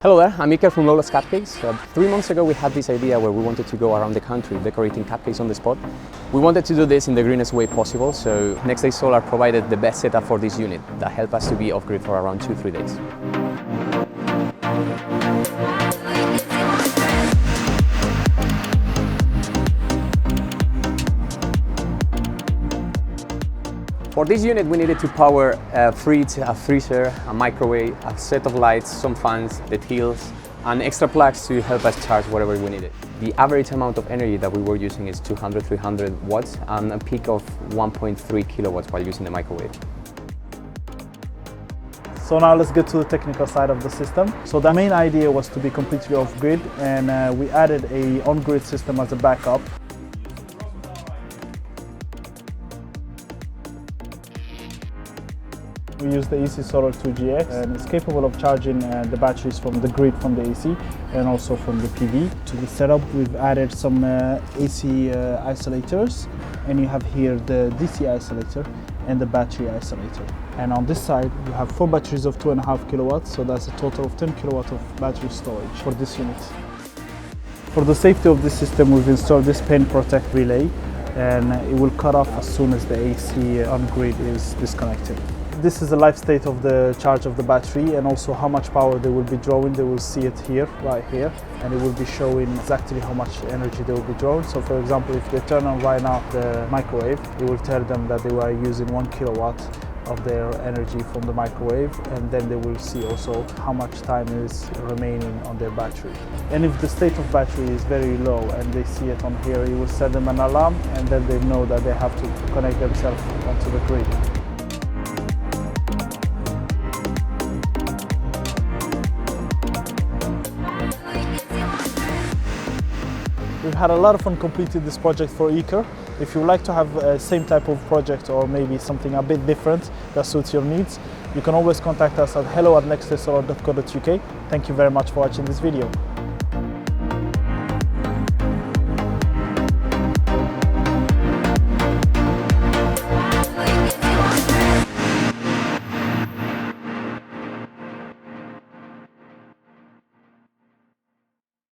Hello there, I'm Iker from Lola's Cupcakes. 3 months ago we had this idea where we wanted to go around the country decorating cupcakes on the spot. We wanted to do this in the greenest way possible, so Next Day Solar provided the best setup for this unit that helped us to be off-grid for around 2-3 days. For this unit we needed to power a fridge, a freezer, a microwave, a set of lights, some fans, the tills, and extra plugs to help us charge whatever we needed. The average amount of energy that we were using is 200-300 watts and a peak of 1.3 kilowatts while using the microwave. So now let's get to the technical side of the system. So the main idea was to be completely off-grid, and we added a on-grid system as a backup. We use the Easy Solar 2GX, and it's capable of charging the batteries from the grid from the AC and also from the PV. To the setup, we've added some AC isolators, and you have here the DC isolator and the battery isolator. And on this side, you have 4 batteries of 2.5 kilowatts, so that's a total of 10 kilowatts of battery storage for this unit. For the safety of this system, we've installed this pin protect relay, and it will cut off as soon as the AC on grid is disconnected. This is the life state of the charge of the battery and also how much power they will be drawing. They will see it here, right here, and it will be showing exactly how much energy they will be drawing. So for example, if they turn on right now the microwave, it will tell them that they are using 1 kilowatt of their energy from the microwave, and then they will see also how much time is remaining on their battery. And if the state of battery is very low and they see it on here, it will send them an alarm, and then they know that they have to connect themselves onto the grid. We've had a lot of fun completing this project for Iker. If you would like to have the same type of project or maybe something a bit different that suits your needs, you can always contact us at hello@nextdaysolar.co.uk. Thank you very much for watching this video.